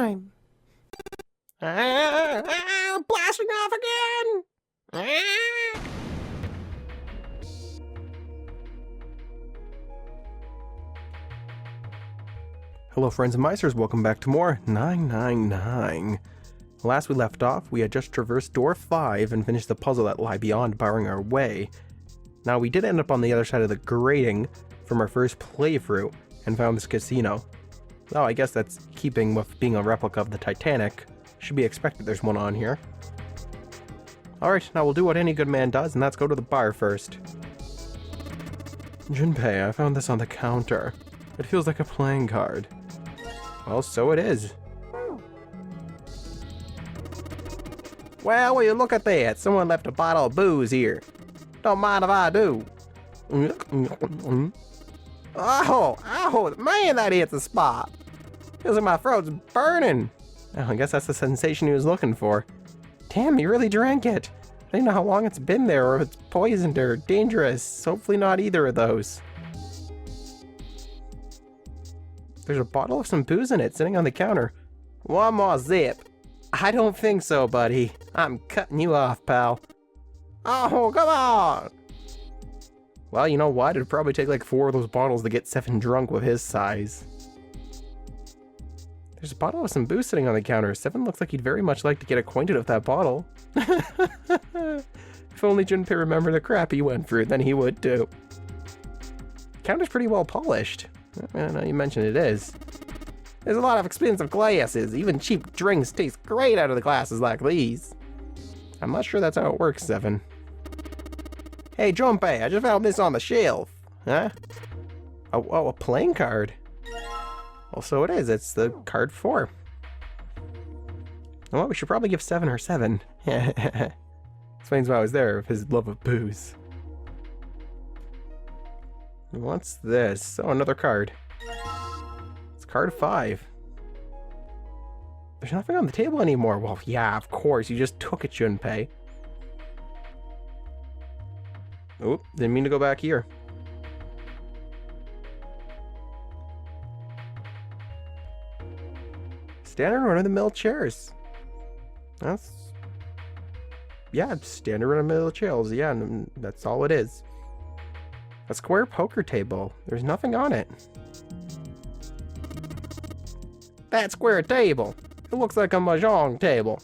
time. Blasting off again! Hello friends and Meisters, welcome back to more 999. Last we left off, we had just traversed door 5 and finished the puzzle that lie beyond barring our way. Now we did end up on the other side of the grating from our first playthrough and found this casino. Well, I guess that's keeping with being a replica of the Titanic. Should be expected there's one on here. Alright, now we'll do what any good man does, and that's go to the bar first. Junpei, I found this on the counter. It feels like a playing card. Well, so it is. Well, will you look at that? Someone left a bottle of booze here. Don't mind if I do. Oh, man, that hits the spot. Feels like my throat's burning. Oh, I guess that's the sensation he was looking for. Damn, he really drank it. I don't know how long it's been there, or if it's poisoned or dangerous. Hopefully not either of those. There's a bottle of some booze in it sitting on the counter. One more zip. I don't think so, buddy. I'm cutting you off, pal. Oh, come on! Well, you know what? It'd probably take like 4 of those bottles to get 7 drunk with his size. There's a bottle of some booze sitting on the counter. 7 looks like he'd very much like to get acquainted with that bottle. If only Junpei remembered the crap he went through, then he would too. Counter's pretty well polished. Now you mention it is. There's a lot of expensive glasses. Even cheap drinks taste great out of the glasses like these. I'm not sure that's how it works, 7. Hey, Junpei, I just found this on the shelf. Huh? Oh, a playing card. Well, so it is. It's the card 4. Well, we should probably give 7 her 7. Explains why I was there, with his love of booze. What's this? Oh, another card. It's card 5. There's nothing on the table anymore. Well, yeah, of course. You just took it, Junpei. Oh, didn't mean to go back here. Standard run-of-the-mill chairs. Yeah, standard run-of-the-mill chairs. Yeah, that's all it is. A square poker table. There's nothing on it. That square table. It looks like a mahjong table.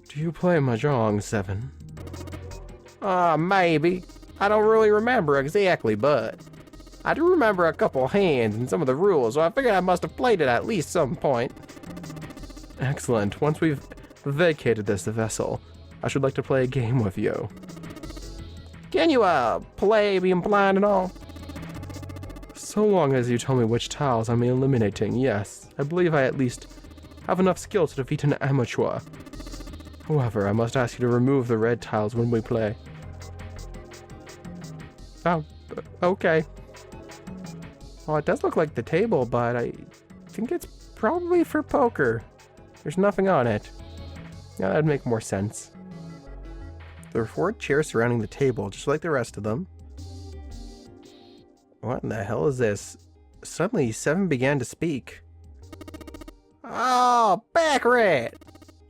Do you play mahjong, 7? Maybe. I don't really remember exactly, but I do remember a couple hands and some of the rules, so I figured I must have played it at least some point. Excellent. Once we've vacated this vessel, I should like to play a game with you. Can you, play being blind and all? So long as you tell me which tiles I'm eliminating, yes. I believe I at least have enough skill to defeat an amateur. However, I must ask you to remove the red tiles when we play. Oh, okay. Well, it does look like the table, but I think it's probably for poker. There's nothing on it. Yeah, that'd make more sense. There were 4 chairs surrounding the table, just like the rest of them. What in the hell is this? Suddenly, 7 began to speak. Oh, Baccarat!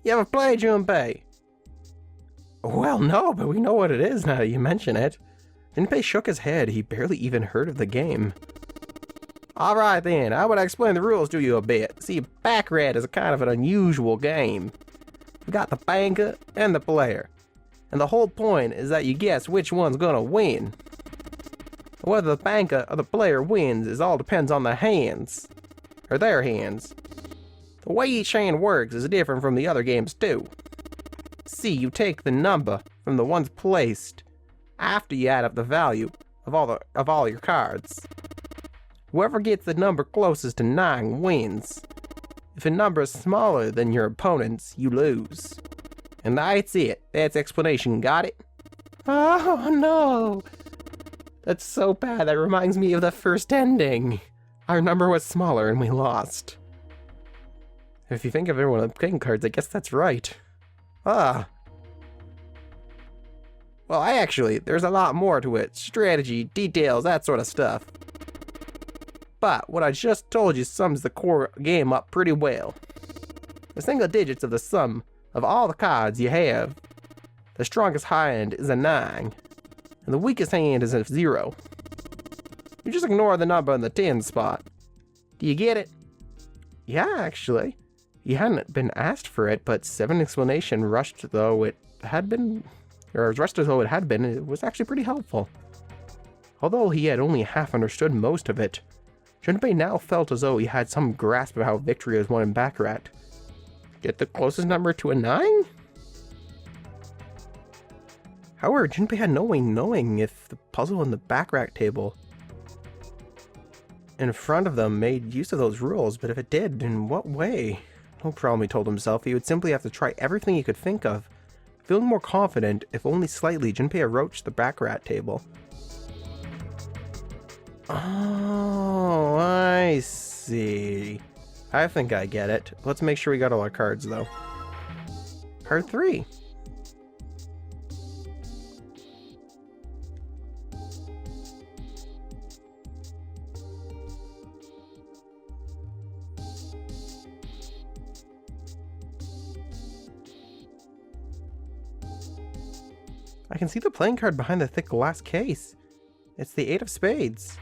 You ever played, Junpei? Well, no, but we know what it is now that you mention it. Junpei shook his head. He barely even heard of the game. Alright then, I would explain the rules to you a bit. See, Baccarat is a kind of an unusual game. You've got the banker and the player. And the whole point is that you guess which one's gonna win. Whether the banker or the player wins is all depends on the hands. Or their hands. The way each hand works is different from the other games too. See, you take the number from the ones placed after you add up the value of all your cards. Whoever gets the number closest to 9 wins. If a number is smaller than your opponent's, you lose. And that's it. That's explanation. Got it? Oh no! That's so bad. That reminds me of the first ending. Our number was smaller and we lost. If you think of everyone with playing cards, I guess that's right. Well, actually, there's a lot more to it. Strategy, details, that sort of stuff. but what I just told you sums the core game up pretty well. The single digits of the sum of all the cards you have. The strongest hand is a 9, and the weakest hand is a 0. You just ignore the number in the 10 spot. Do you get it? Yeah, actually. You hadn't been asked for it, but 7 explanation rushed though it had been, or as rushed as though it had been, it was actually pretty helpful. Although he had only half understood most of it, Junpei now felt as though he had some grasp of how victory was won in Baccarat. Get the closest number to a 9? However, Junpei had no way knowing if the puzzle in the Baccarat table in front of them made use of those rules, but if it did, in what way? No problem, he told himself. He would simply have to try everything he could think of. Feeling more confident, if only slightly, Junpei approached the Baccarat table. Oh, I see. I think I get it. Let's make sure we got all our cards, though. Card 3. I can see the playing card behind the thick glass case. It's the 8 of spades.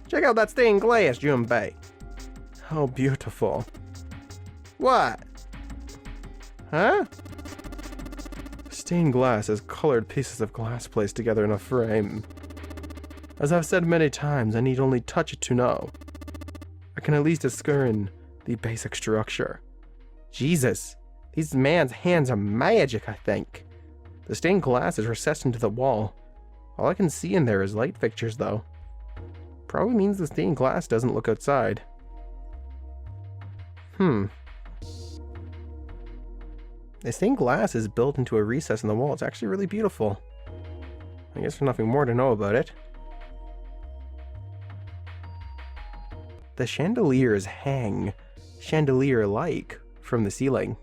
Check out that stained glass, Junpei. How beautiful. What? Huh? Stained glass is colored pieces of glass placed together in a frame. As I've said many times, I need only touch it to know. I can at least discern the basic structure. Jesus, these man's hands are magic, I think. The stained glass is recessed into the wall. All I can see in there is light fixtures, though. Probably means the stained glass doesn't look outside. The stained glass is built into a recess in the wall. It's actually really beautiful. I guess there's nothing more to know about it. The chandeliers hang chandelier-like from the ceiling.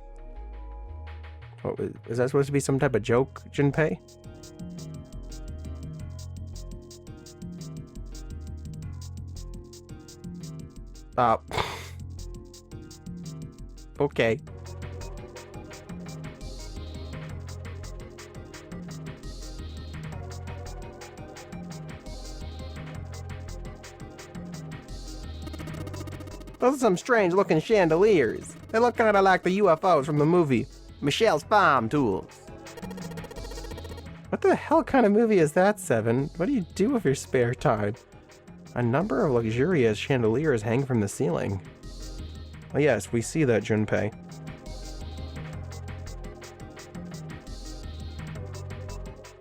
Oh, is that supposed to be some type of joke, Junpei? Okay. Those are some strange looking chandeliers. They look kind of like the UFOs from the movie Michelle's Bomb Tools. What the hell kind of movie is that, Seven? What do you do with your spare time? A number of luxurious chandeliers hang from the ceiling. Oh yes, we see that, Junpei.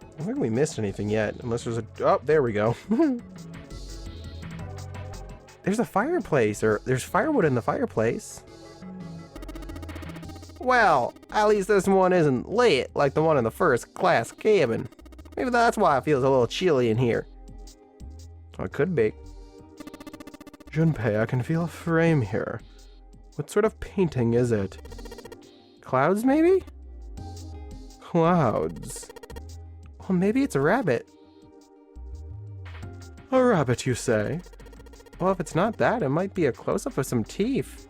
I don't think we missed anything yet, unless there's a... Oh, there we go. There's a fireplace, or there's firewood in the fireplace. Well, at least this one isn't lit like the one in the first class cabin. Maybe that's why it feels a little chilly in here. Oh, it could be. Junpei, I can feel a frame here. What sort of painting is it? Clouds, maybe? Clouds. Well, maybe it's a rabbit. A rabbit, you say? Well, if it's not that, it might be a close-up of some teeth.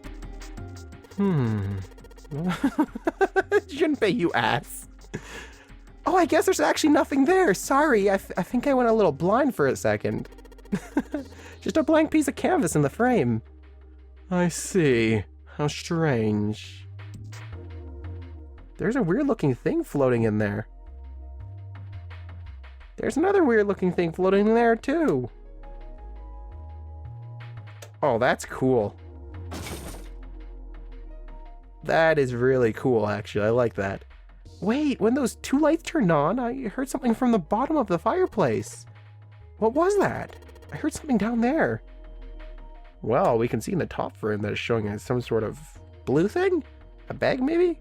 Junpei, you ass. Oh, I guess there's actually nothing there. Sorry, I think I went a little blind for a second. Just a blank piece of canvas in the frame. I see. How strange. There's a weird-looking thing floating in there. There's another weird-looking thing floating in there, too. Oh, that's cool. That is really cool, actually. I like that. Wait, when those 2 lights turned on, I heard something from the bottom of the fireplace. What was that? I heard something down there. Well, we can see in the top frame that it's showing us some sort of blue thing? A bag, maybe?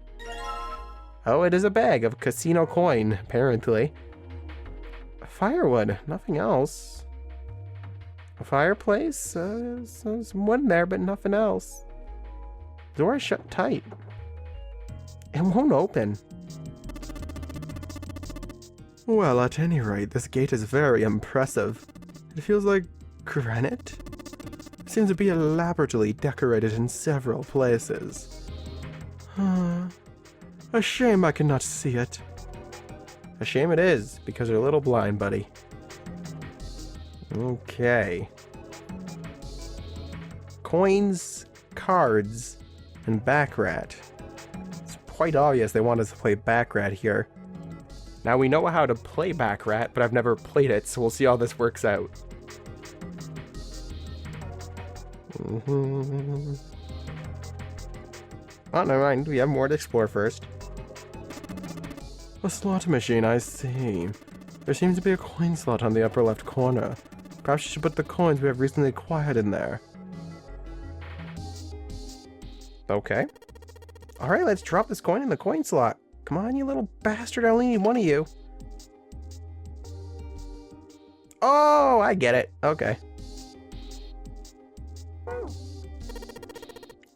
Oh, it is a bag of casino coin, apparently. Firewood, nothing else. A fireplace, some wood in there, but nothing else. Door is shut tight. It won't open. Well, at any rate, this gate is very impressive. It feels like granite. It seems to be elaborately decorated in several places. A shame I cannot see it. A shame it is, because you're a little blind, buddy. Okay. Coins, cards, and Backrat. It's quite obvious they want us to play Backrat here. Now we know how to play Backrat, but I've never played it, so we'll see how this works out. Oh, never mind. We have more to explore first. A slot machine, I see. There seems to be a coin slot on the upper left corner. Perhaps you should put the coins we have recently acquired in there. Okay. Alright, let's drop this coin in the coin slot. Come on, you little bastard, I only need one of you. Oh, I get it. Okay.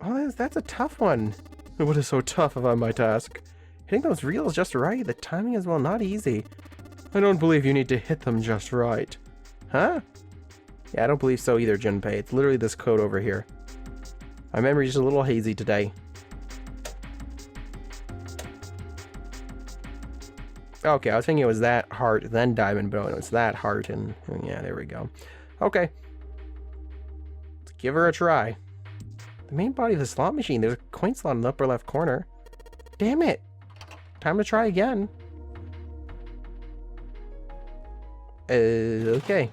Oh, that's a tough one. What is so tough, if I might ask? Hitting those reels just right, the timing is, well, not easy. I don't believe you need to hit them just right. Huh? Yeah, I don't believe so either, Junpei. It's literally this code over here. My memory's just a little hazy today. Okay, I was thinking it was that heart, then diamond, but no, it's that heart, and yeah, there we go. Okay. Let's give her a try. The main body of the slot machine, there's a coin slot in the upper left corner. Damn it! Time to try again. Okay.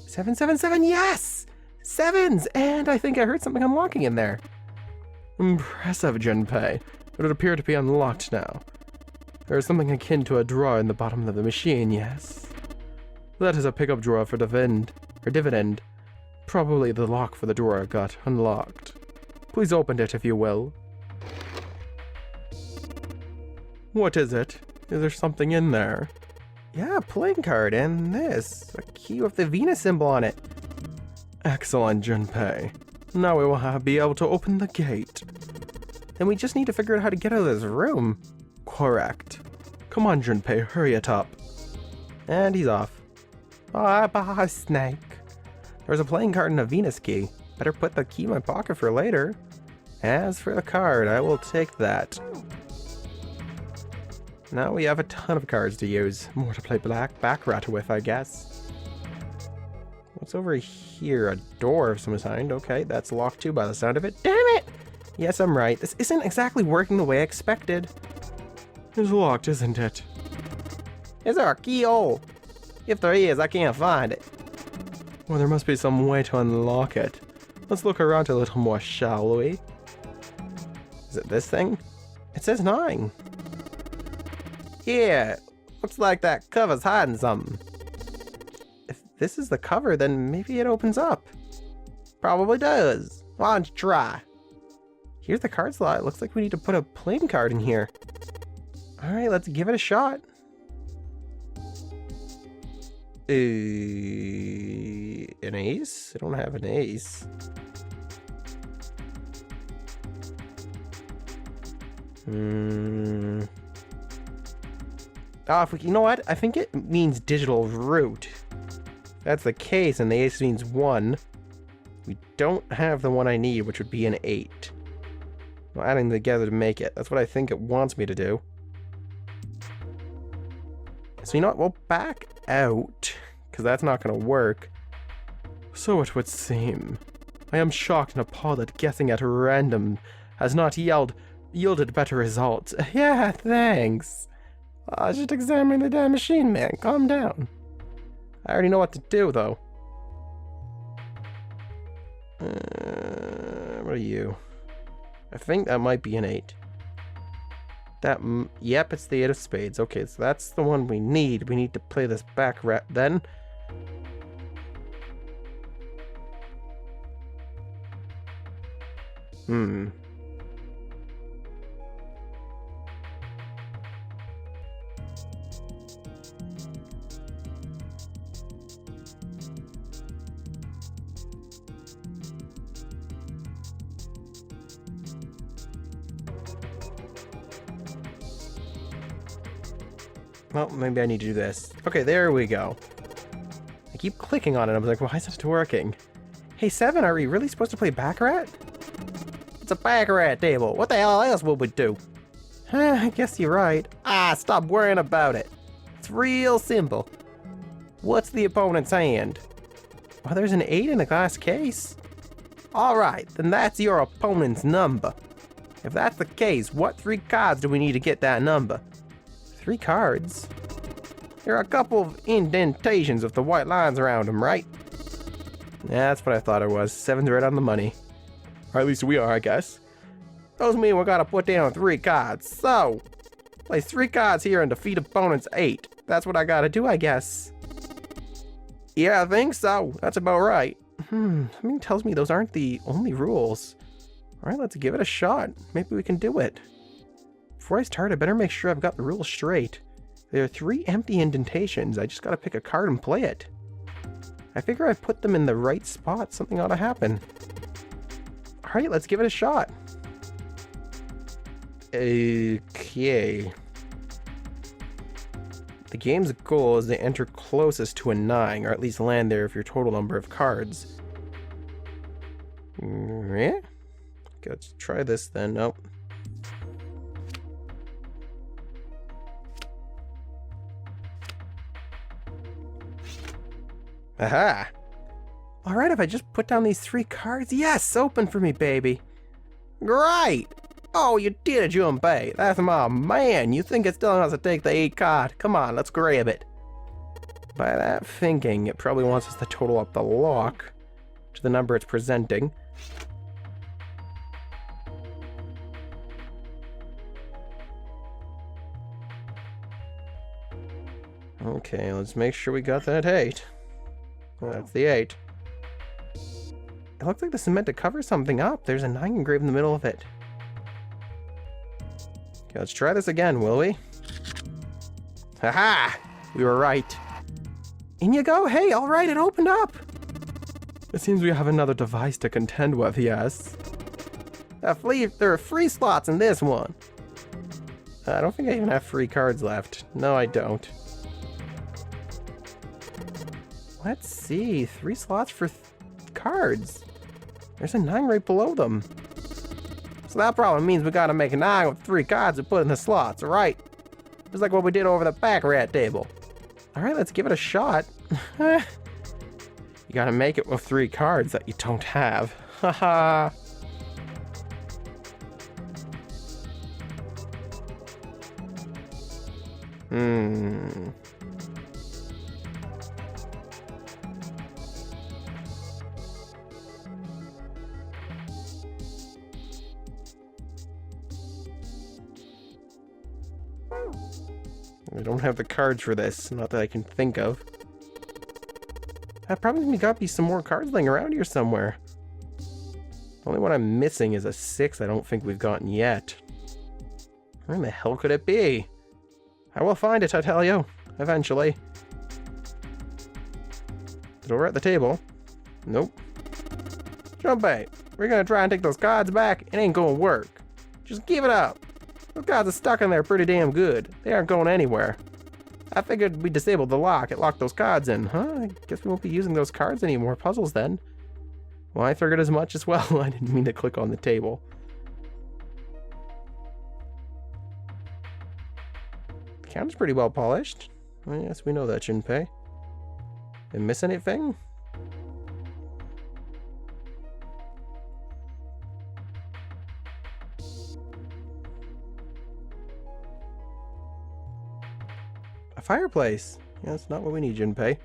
Seven, 7, yes! Sevens! And I think I heard something unlocking in there. Impressive, Junpei. It would appear to be unlocked now. There is something akin to a drawer in the bottom of the machine, yes? That is a pickup drawer for dividend. Probably the lock for the drawer got unlocked. Please open it if you will. What is it? Is there something in there? Yeah, a playing card and this. A key with the Venus symbol on it. Excellent, Junpei. Now we will be able to open the gate. Then we just need to figure out how to get out of this room. Correct. Come on, Junpei, hurry it up. And he's off. Bye, Snake. There's a playing card and a Venus key. Better put the key in my pocket for later. As for the card, I will take that. Now we have a ton of cards to use. More to play Backrat with, I guess. What's over here? A door of some kind. Okay, that's locked too by the sound of it. Damn it! Yes, I'm right. This isn't exactly working the way I expected. It's locked, isn't it? Is there a keyhole? If there is, I can't find it. Well, there must be some way to unlock it. Let's look around a little more, shall we? Is it this thing? It says 9. Yeah, looks like that cover's hiding something. If this is the cover, then maybe it opens up. Probably does. Why don't you try? Here's the card slot. It looks like we need to put a playing card in here. Alright, let's give it a shot. An ace? I don't have an ace. Oh, you know what? I think it means digital root. That's the case, and the ace means 1. We don't have the one I need, which would be an 8. Well, adding them together to make it. That's what I think it wants me to do. So you know what? We'll back out, because that's not going to work. So it would seem. I am shocked and appalled that guessing at random has not yielded better results. Yeah, thanks. I should examine the damn machine, man. Calm down. I already know what to do, though. What are you? I think that might be an 8. Yep, it's the 8 of spades. Okay, so that's the one we need. We need to play this Backrat then. Well, maybe I need to do this. Okay, there we go. I keep clicking on it. I was like, why isn't it working? Hey, 7, are we really supposed to play Baccarat? It's a Baccarat table. What the hell else would we do? I guess you're right. Stop worrying about it. It's real simple. What's the opponent's hand? Oh, there's an 8 in a glass case. Alright, then that's your opponent's number. If that's the case, what 3 cards do we need to get that number? 3 cards? There are a couple of indentations with the white lines around them, right? Yeah, that's what I thought it was. 7's right on the money. Or at least we are, I guess. Those mean we gotta put down 3 cards. So, place 3 cards here and defeat opponent's 8. That's what I gotta do, I guess. Yeah, I think so. That's about right. Something tells me those aren't the only rules. Alright, let's give it a shot. Maybe we can do it. Before I start, I better make sure I've got the rules straight. There are 3 empty indentations. I just gotta pick a card and play it. I figure I put them in the right spot. Something ought to happen. Alright, let's give it a shot. Okay. The game's goal is to enter closest to a 9, or at least land there with your total number of cards. Yeah? Okay, let's try this then. Nope. Aha! Alright, if I just put down these 3 cards, yes! Open for me, baby! Great! Oh, you did it, Junpei! That's my man! You think it's telling us to take the 8 card? Come on, let's grab it! By that thinking, it probably wants us to total up the lock to the number it's presenting. Okay, let's make sure we got that 8. Well, that's the 8. It looks like this is meant to cover something up. There's a 9 engraved in the middle of it. Okay, let's try this again, will we? Haha! We were right. In you go! Hey, alright, it opened up! It seems we have another device to contend with, yes. There are free slots in this one. I don't think I even have free cards left. No, I don't. Let's see. 3 slots for cards. There's a 9 right below them. So that probably means we gotta make a 9 with 3 cards to put in the slots, alright? Just like what we did over the Baccarat table. Alright, let's give it a shot. You gotta make it with 3 cards that you don't have. Haha. I don't have the cards for this, not that I can think of. I probably got me some more cards laying around here somewhere. The only one I'm missing is a 6 I don't think we've gotten yet. Where in the hell could it be? I will find it, I tell you, eventually. Is it over at the table? Nope. Junpei, we're gonna try and take those cards back. It ain't gonna work. Just give it up. Those cards are stuck in there pretty damn good. They aren't going anywhere. I figured we disabled the lock. It locked those cards in. Huh? I guess we won't be using those cards anymore. Puzzles then. Well, I figured as much as well. I didn't mean to click on the table. The counter's pretty well polished. Well, yes, we know that, Junpei. Did I miss anything? A fireplace. Yeah, that's not what we need, Junpei.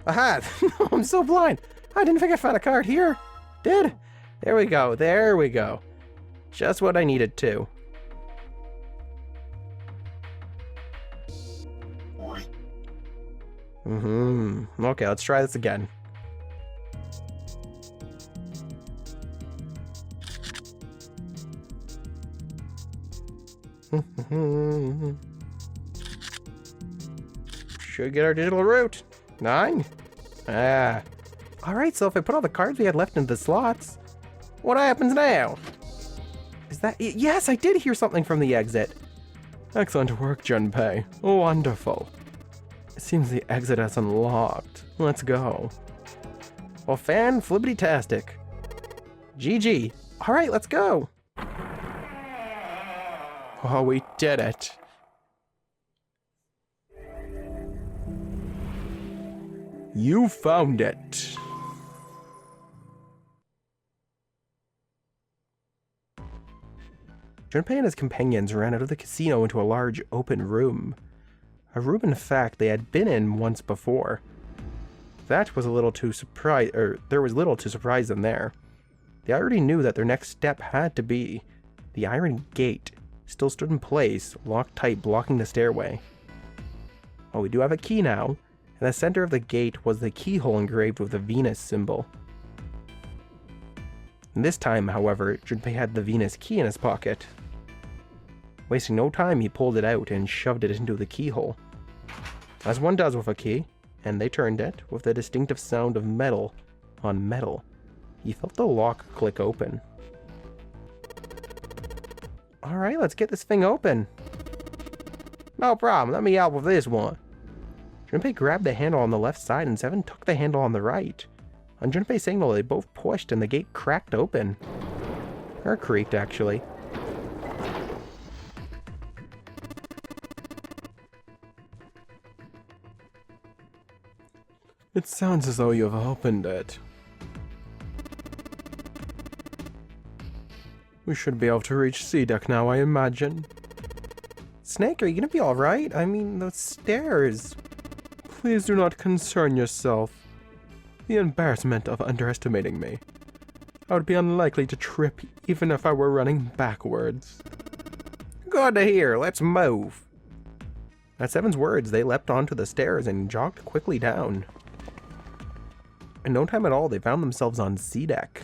Aha! I'm so blind. I didn't think I found a card here. Did? There we go. There we go. Just what I needed too. Okay, let's try this again. Should get our digital route. 9? Ah. Alright, so if I put all the cards we had left into the slots, what happens now? Is that it? Yes, I did hear something from the exit. Excellent work, Junpei. Wonderful. It seems the exit has unlocked. Let's go. Well, fan-flippity-tastic. GG. Alright, let's go. Oh, we did it. You found it. Junpei and his companions ran out of the casino into a large open room. A room, in fact, they had been in once before. That was a little too there was little to surprise them there. They already knew that their next step had to be the iron gate. Still stood in place, locked tight, blocking the stairway. Well, we do have a key now. In the center of the gate was the keyhole engraved with the Venus symbol. And this time, however, Junpei had the Venus key in his pocket. Wasting no time, he pulled it out and shoved it into the keyhole. As one does with a key, and they turned it with the distinctive sound of metal on metal. He felt the lock click open. Alright, let's get this thing open. No problem, let me help with this one. Junpei grabbed the handle on the left side and Seven took the handle on the right. On Junpei's signal, they both pushed and the gate cracked open. Or creaked, actually. It sounds as though you have opened it. We should be able to reach C-Deck now, I imagine. Snake, are you gonna be alright? I mean, those stairs. Please do not concern yourself. The embarrassment of underestimating me. I would be unlikely to trip even if I were running backwards. Good to hear, let's move. At Seven's words, they leapt onto the stairs and jogged quickly down. In no time at all, they found themselves on C-Deck.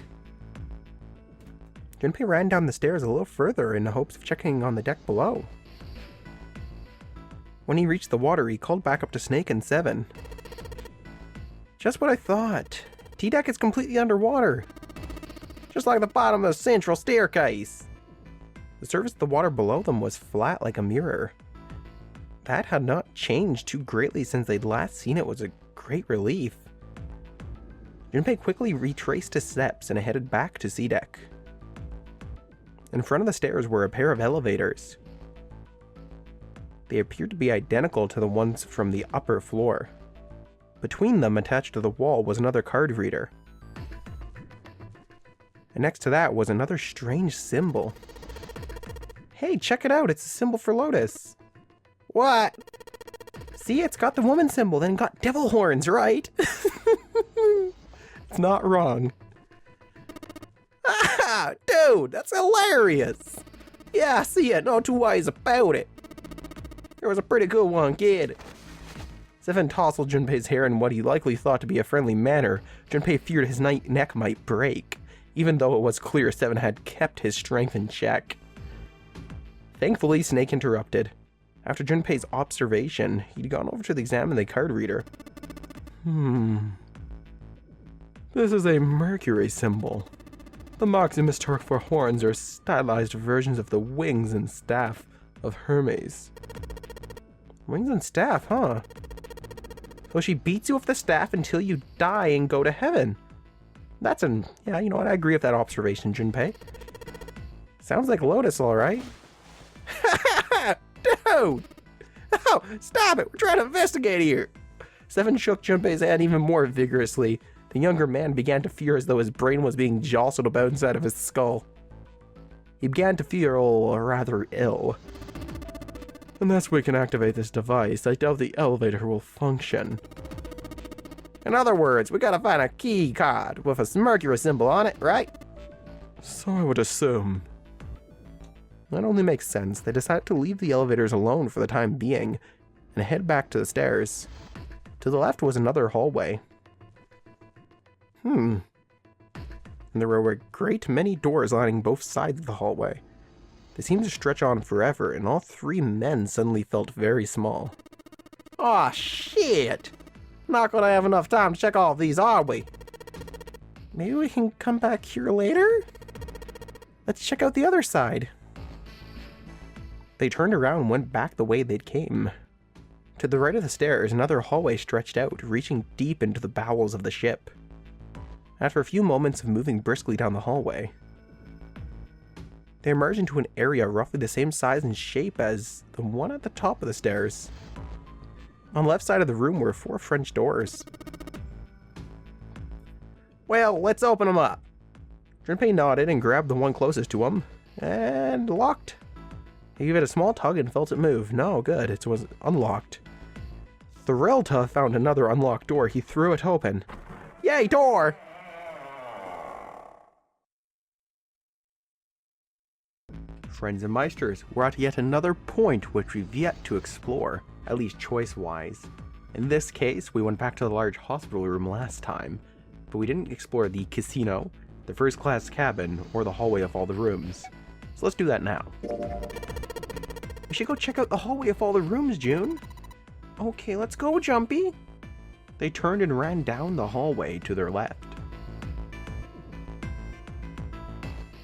Junpei ran down the stairs a little further in the hopes of checking on the deck below. When he reached the water, he called back up to Snake and Seven. Just what I thought. T-Deck is completely underwater. Just like the bottom of the central staircase. The surface of the water below them was flat like a mirror. That had not changed too greatly since they'd last seen it. Was a great relief. Junpei quickly retraced his steps and headed back to C-Deck. In front of the stairs were a pair of elevators. They appeared to be identical to the ones from the upper floor. Between them, attached to the wall, was another card reader. And next to that was another strange symbol. Hey, check it out, it's a symbol for Lotus. What? See, it's got the woman symbol, then got devil horns, right? It's not wrong. Ah, dude, that's hilarious. Yeah, I see it, no two ways about it. It was a pretty good one, kid. Seven tousled Junpei's hair in what he likely thought to be a friendly manner. Junpei feared his neck might break, even though it was clear Seven had kept his strength in check. Thankfully, Snake interrupted. After Junpei's observation, he'd gone over to examine the card reader. This is a Mercury symbol. The marks in mistook for horns are stylized versions of the wings and staff of Hermes. Wings and staff, huh? So she beats you with the staff until you die and go to heaven. Yeah, you know what, I agree with that observation, Junpei. Sounds like Lotus, alright. Dude! Oh, stop it, we're trying to investigate here! Seven shook Junpei's hand even more vigorously. The younger man began to fear as though his brain was being jostled about inside of his skull. He began to feel rather ill. Unless we can activate this device, I doubt the elevator will function. In other words, we gotta find a key card with a Mercury symbol on it, right? So I would assume. That only makes sense. They decided to leave the elevators alone for the time being and head back to the stairs. To the left was another hallway. And there were a great many doors lining both sides of the hallway. They seemed to stretch on forever, and all three men suddenly felt very small. Aw, shit! Not gonna have enough time to check all of these, are we? Maybe we can come back here later? Let's check out the other side. They turned around and went back the way they'd came. To the right of the stairs, another hallway stretched out, reaching deep into the bowels of the ship. After a few moments of moving briskly down the hallway, they emerged into an area roughly the same size and shape as the one at the top of the stairs. On the left side of the room were 4 French doors. Well, let's open them up. Junpei nodded and grabbed the one closest to him, and locked. He gave it a small tug and felt it move. No, good, it was unlocked. Thrilled to have found another unlocked door, he threw it open. Yay, door! Friends and Meisters, we're at yet another point which we've yet to explore, at least choice-wise. In this case, we went back to the large hospital room last time, but we didn't explore the casino, the first-class cabin, or the hallway of all the rooms. So let's do that now. We should go check out the hallway of all the rooms, June. Okay, let's go, Jumpy. They turned and ran down the hallway to their left.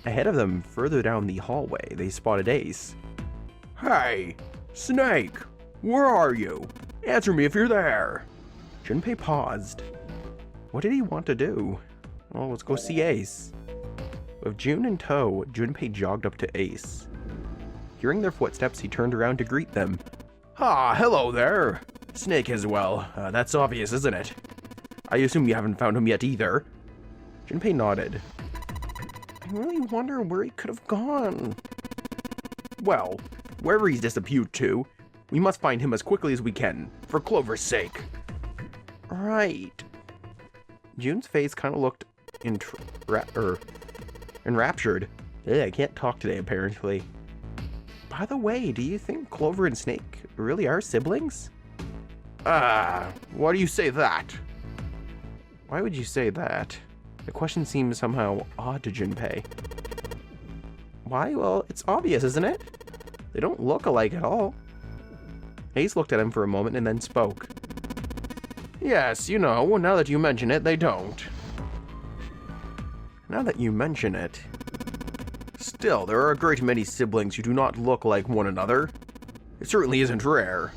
Ahead of them, further down the hallway, they spotted Ace. Hey, Snake, where are you? Answer me if you're there. Junpei paused. What did he want to do? Well, let's go see Ace. With June in tow, Junpei jogged up to Ace. Hearing their footsteps, he turned around to greet them. Ah, hello there. Snake as well. That's obvious, isn't it? I assume you haven't found him yet either. Junpei nodded. I really wonder where he could have gone. Well, wherever he's disappeared to, we must find him as quickly as we can, for Clover's sake. Right. June's face kind of looked enraptured. I can't talk today, apparently. By the way, do you think Clover and Snake really are siblings? Why do you say that? Why would you say that? The question seems somehow odd to Junpei. Why? Well, it's obvious, isn't it? They don't look alike at all. Ace looked at him for a moment and then spoke. Yes, you know, now that you mention it, they don't. Now that you mention it. Still, there are a great many siblings who do not look like one another. It certainly isn't rare.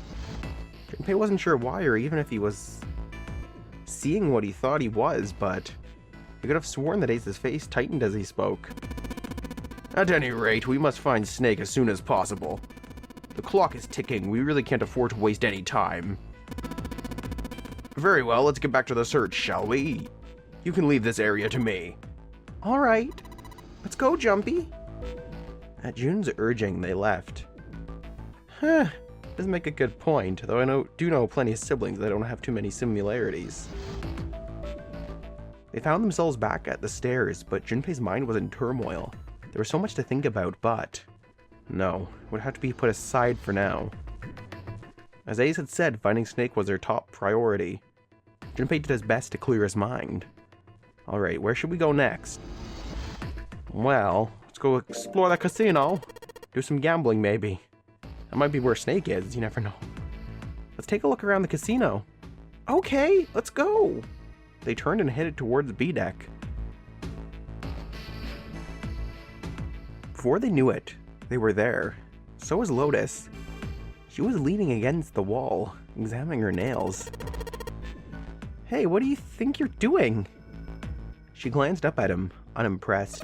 Junpei wasn't sure why, or even if he was seeing what he thought he was, but he could have sworn that Ace's face tightened as he spoke. At any rate, we must find Snake as soon as possible. The clock is ticking. We really can't afford to waste any time. Very well, let's get back to the search, shall we? You can leave this area to me. All right. Let's go, Jumpy. At June's urging, they left. Does make a good point, though I do know plenty of siblings that don't have too many similarities. They found themselves back at the stairs, but Junpei's mind was in turmoil. There was so much to think about, but no, it would have to be put aside for now. As Ace had said, finding Snake was their top priority. Junpei did his best to clear his mind. Alright, where should we go next? Well, let's go explore the casino. Do some gambling, maybe. That might be where Snake is, you never know. Let's take a look around the casino. Okay, let's go. They turned and headed towards B deck. Before they knew it, they were there. So was Lotus. She was leaning against the wall, examining her nails. Hey, what do you think you're doing? She glanced up at him, unimpressed.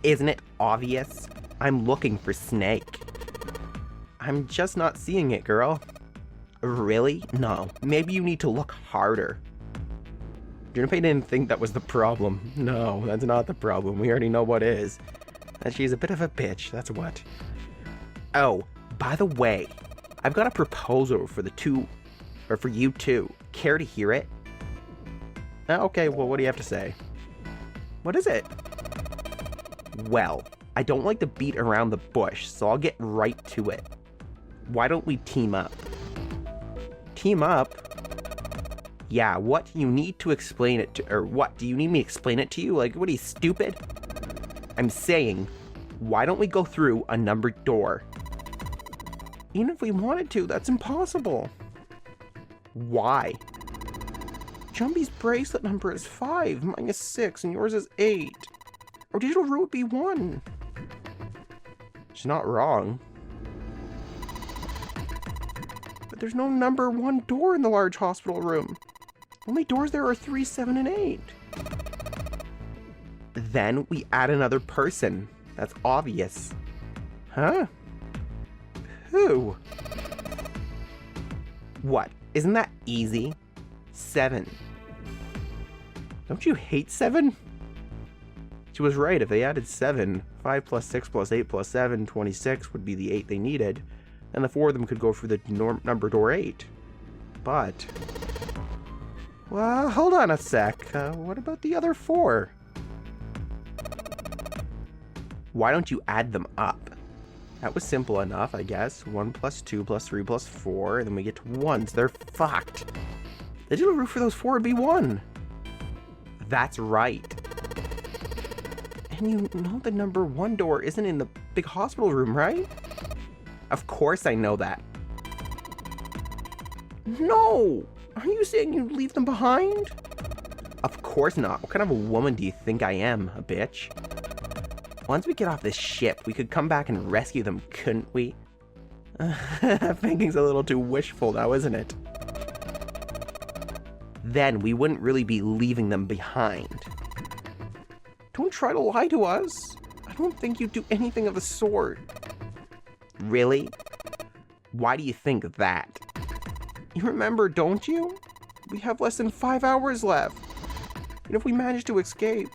Isn't it obvious? I'm looking for Snake. I'm just not seeing it, girl. Really? No. Maybe you need to look harder. Junpei didn't think that was the problem. No, that's not the problem. We already know what is. And she's a bit of a bitch, that's what. Oh, by the way, I've got a proposal for for you two. Care to hear it? Okay, well, what do you have to say? What is it? Well, I don't like to beat around the bush, so I'll get right to it. Why don't we team up? Team up? Yeah, what? You need to explain it to, or what? Do you need me to explain it to you? Like, what are you, stupid? I'm saying, why don't we go through a numbered door? Even if we wanted to, that's impossible. Why? Jumpy's bracelet number is 5, mine is 6, and yours is 8. Our digital route would be 1. She's not wrong. But there's no number 1 door in the large hospital room. Only doors there are 3, 7, and 8. Then we add another person. That's obvious. Huh? Who? What? Isn't that easy? 7. Don't you hate 7? She was right. If they added 7, 5 plus 6 plus 8 plus 7, 26 would be the 8 they needed. And the 4 of them could go through the number door 8. But... well, hold on a sec. What about the other 4? Why don't you add them up? That was simple enough, I guess. 1 plus 2 plus 3 plus 4, and then we get to 1, so they're fucked. The digital roof for those 4 would be 1. That's right. And you know the number 1 door isn't in the big hospital room, right? Of course I know that. No! Are you saying you'd leave them behind? Of course not. What kind of a woman do you think I am, a bitch? Once we get off this ship, we could come back and rescue them, couldn't we? Thinking's a little too wishful now, isn't it? Then we wouldn't really be leaving them behind. Don't try to lie to us. I don't think you'd do anything of the sort. Really? Why do you think that? You remember, don't you? We have less than 5 hours left. And if we manage to escape,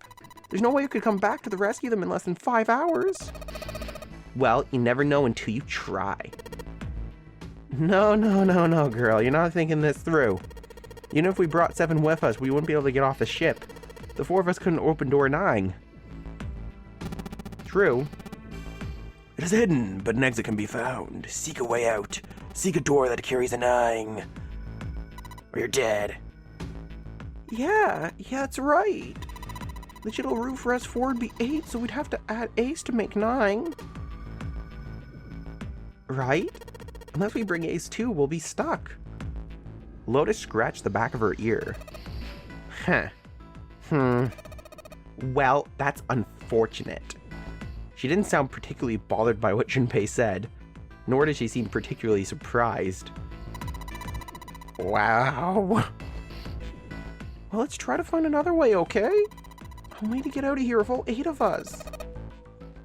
there's no way you could come back to rescue them in less than 5 hours. Well, you never know until you try. No, girl. You're not thinking this through. Even if we brought 7 with us, we wouldn't be able to get off the ship. The 4 of us couldn't open door 9. True. It is hidden, but an exit can be found. Seek a way out. Seek a door that carries a 9. Or you're dead. Yeah, that's right. The digital roof for us 4 would be 8, so we'd have to add Ace to make 9. Right? Unless we bring Ace too, we'll be stuck. Lotus scratched the back of her ear. Well, that's unfortunate. She didn't sound particularly bothered by what Junpei said, nor did she seem particularly surprised. Wow. Well, let's try to find another way, okay? A way to get out of here with all 8 of us.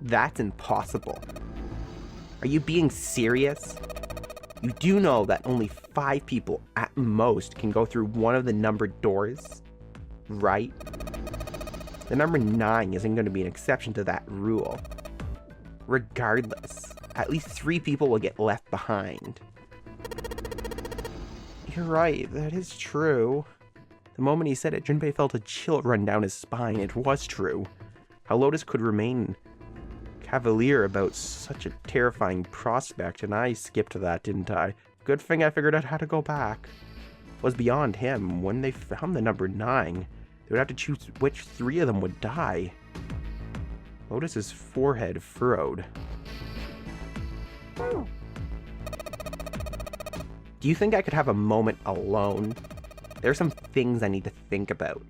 That's impossible. Are you being serious? You do know that only 5 people at most can go through one of the numbered doors, right? The number 9 isn't going to be an exception to that rule. Regardless, at least 3 people will get left behind. You're right, that is true. The moment he said it, Junpei felt a chill run down his spine. It was true. How Lotus could remain cavalier about such a terrifying prospect, and I skipped that, didn't I? Good thing I figured out how to go back. It was beyond him. When they found the number 9, they would have to choose which 3 of them would die. Lotus's forehead furrowed. Do you think I could have a moment alone? There are some things I need to think about.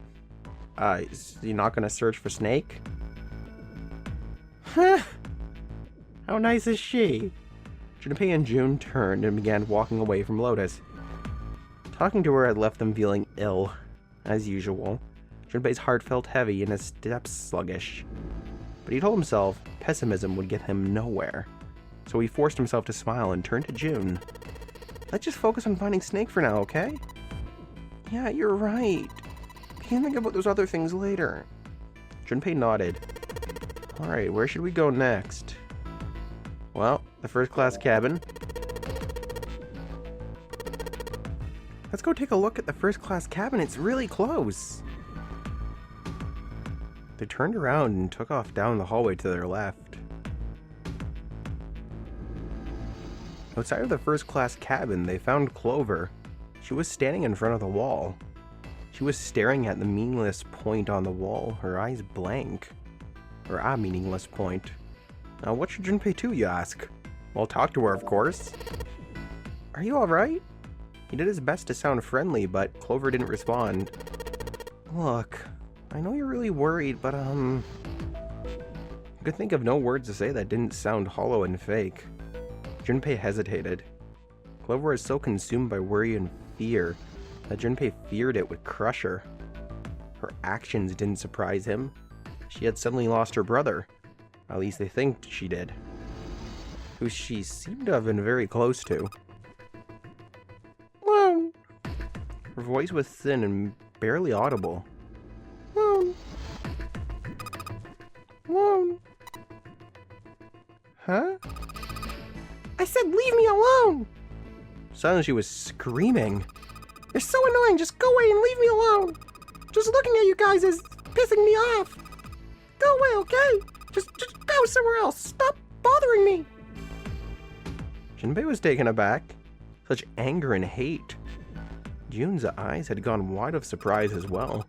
You're not gonna search for Snake? Huh? How nice is she? Junpei and June turned and began walking away from Lotus. Talking to her had left them feeling ill, as usual. Junpei's heart felt heavy and his steps sluggish. But he told himself pessimism would get him nowhere. So he forced himself to smile and turned to June. Let's just focus on finding Snake for now, okay? Yeah, you're right. We can think about those other things later. Junpei nodded. Alright, where should we go next? Well, the first class cabin. Let's go take a look at the first class cabin. It's really close. They turned around and took off down the hallway to their left. Outside of the first class cabin, they found Clover. She was standing in front of the wall. She was staring at the meaningless point on the wall, her eyes blank. Or a meaningless point. Now, what should Junpei do, you ask? Well, talk to her, of course. Are you alright? He did his best to sound friendly, but Clover didn't respond. Look, I know you're really worried, but I could think of no words to say that didn't sound hollow and fake. Junpei hesitated. Clover was so consumed by worry and fear that Junpei feared it would crush her. Her actions didn't surprise him. She had suddenly lost her brother. At least they think she did. Who she seemed to have been very close to. Whoa. Her voice was thin and barely audible. Whoa. Whoa. Huh? I said leave me alone! Suddenly she was screaming. You're so annoying, just go away and leave me alone! Just looking at you guys is pissing me off! Go away, okay? Just go somewhere else! Stop bothering me! Junpei was taken aback. Such anger and hate. June's eyes had gone wide of surprise as well.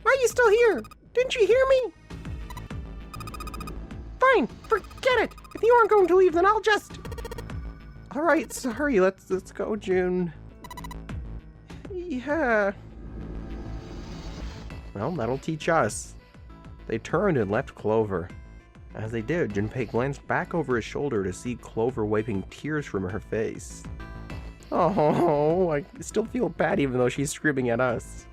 Why are you still here? Didn't you hear me? Fine, forget it! If you aren't going to leave, then I'll just... Alright, sorry, let's go, June. Yeah. Well, that'll teach us. They turned and left Clover. As they did, Junpei glanced back over his shoulder to see Clover wiping tears from her face. Oh, I still feel bad even though she's screaming at us.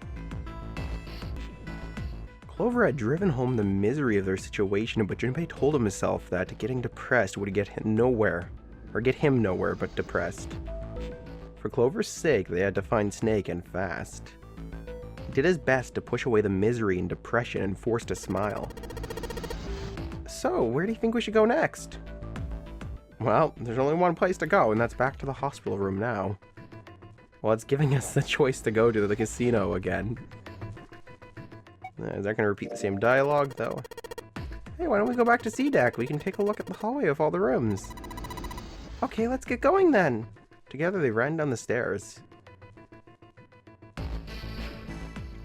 Clover had driven home the misery of their situation, but Junpei told himself that getting depressed would get him nowhere. Or get him nowhere but depressed. For Clover's sake, they had to find Snake and fast. He did his best to push away the misery and depression and forced a smile. So, where do you think we should go next? Well, there's only one place to go, and that's back to the hospital room now. Well, it's giving us the choice to go to the casino again. Is that going to repeat the same dialogue, though? Hey, why don't we go back to C-Deck? We can take a look at the hallway of all the rooms. Okay, let's get going then. Together they ran down the stairs.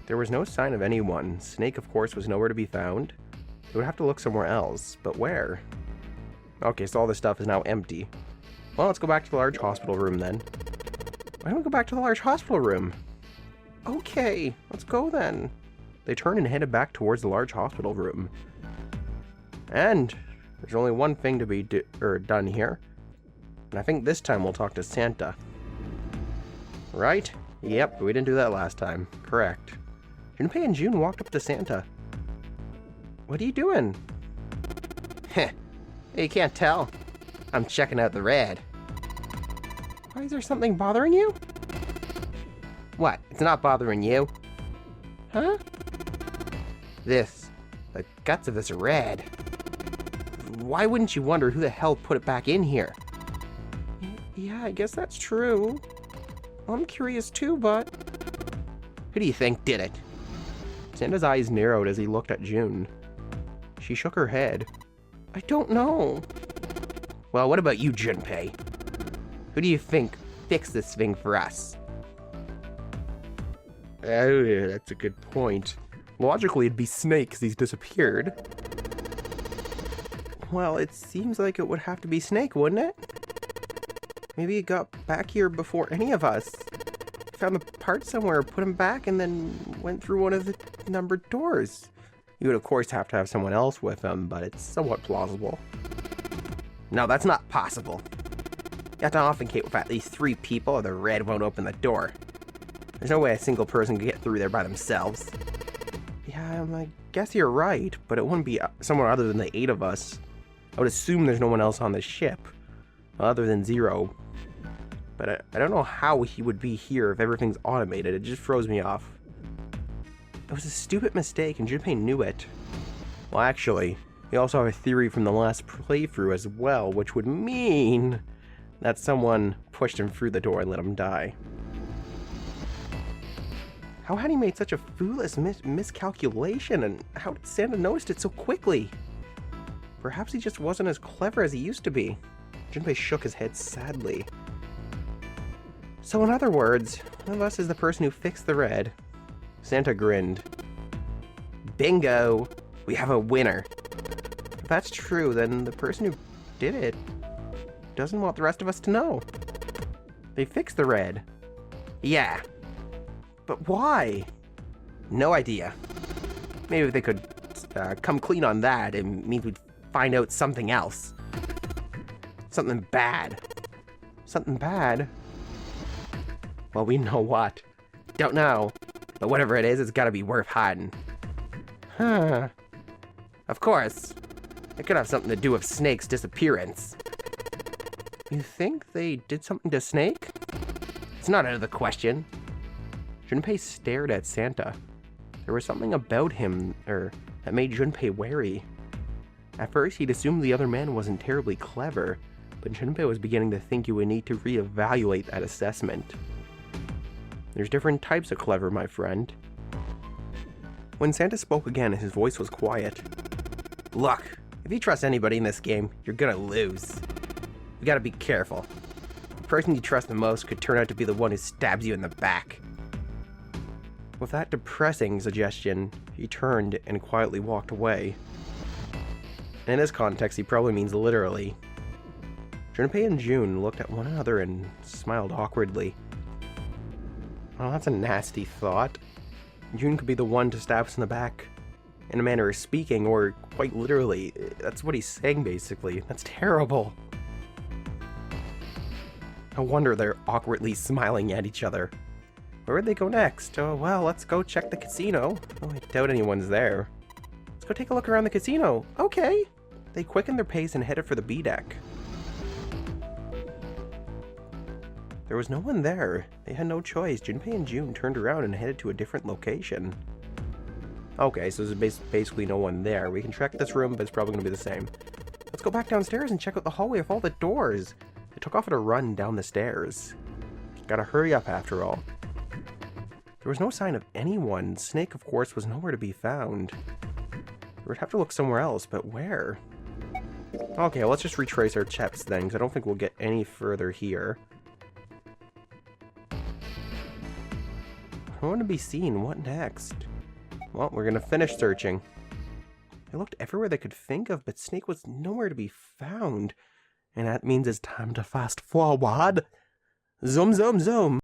There was no sign of anyone. Snake, of course, was nowhere to be found. They would have to look somewhere else, but where? Okay, so all this stuff is now empty. Well, let's go back to the large hospital room then. Why don't we go back to the large hospital room? Okay, let's go then. They turned and headed back towards the large hospital room. And there's only one thing to be done here. And I think this time we'll talk to Santa. Right? Yep, we didn't do that last time. Correct. Junpei and June walked up to Santa. What are you doing? Heh. You can't tell. I'm checking out the red. Why is there something bothering you? What? It's not bothering you. Huh? This. The guts of this red. Why wouldn't you wonder who the hell put it back in here? Yeah, I guess that's true. I'm curious too, but... Who do you think did it? Santa's eyes narrowed as he looked at June. She shook her head. I don't know. Well, what about you, Junpei? Who do you think fixed this thing for us? Oh, that's a good point. Logically, it'd be Snake because he's disappeared. Well, it seems like it would have to be Snake, wouldn't it? Maybe he got back here before any of us. Found the parts somewhere, put him back, and then went through one of the numbered doors. You would, of course, have to have someone else with him, but it's somewhat plausible. No, that's not possible. You have to authenticate with at least 3 people, or the red won't open the door. There's no way a single person could get through there by themselves. Yeah, I guess you're right, but it wouldn't be someone other than the 8 of us. I would assume there's no one else on the ship, other than Zero. But I don't know how he would be here if everything's automated. It just throws me off. It was a stupid mistake, and Junpei knew it. Well, actually, we also have a theory from the last playthrough as well, which would mean that someone pushed him through the door and let him die. How had he made such a foolish miscalculation, and how did Santa notice it so quickly? Perhaps he just wasn't as clever as he used to be. Junpei shook his head sadly. So in other words, one of us is the person who fixed the red. Santa grinned. Bingo! We have a winner. If that's true, then the person who did it doesn't want the rest of us to know. They fixed the red. Yeah. But why? No idea. Maybe if they could come clean on that, it means we'd find out something else. Something bad. Something bad? Well, we know what. Don't know. But whatever it is, it's gotta be worth hiding. Huh. Of course. It could have something to do with Snake's disappearance. You think they did something to Snake? It's not out of the question. Junpei stared at Santa. There was something about him, that made Junpei wary. At first, he'd assumed the other man wasn't terribly clever, but Junpei was beginning to think you would need to reevaluate that assessment. There's different types of clever, my friend. When Santa spoke again, his voice was quiet. Look, if you trust anybody in this game, you're gonna lose. You gotta be careful. The person you trust the most could turn out to be the one who stabs you in the back. With that depressing suggestion, he turned and quietly walked away. In this context, he probably means literally. Junpei and June looked at one another and smiled awkwardly. Oh, that's a nasty thought. June could be the one to stab us in the back. In a manner of speaking, or quite literally. That's what he's saying, basically. That's terrible. No wonder they're awkwardly smiling at each other. Where would they go next? Oh, well, let's go check the casino. Oh, I doubt anyone's there. Let's go take a look around the casino. Okay. They quickened their pace and headed for the B deck. There was no one there. They had no choice. Junpei and June turned around and headed to a different location. Okay, so there's basically no one there. We can check this room, but it's probably going to be the same. Let's go back downstairs and check out the hallway with all the doors. They took off at a run down the stairs. Gotta hurry up after all. There was no sign of anyone. Snake, of course, was nowhere to be found. We would have to look somewhere else, but where? Okay, well, let's just retrace our steps then, because I don't think we'll get any further here. I want to be seen. What next? Well, we're gonna finish searching. They looked everywhere they could think of, but Snake was nowhere to be found. And that means it's time to fast forward. Zoom, zoom, zoom.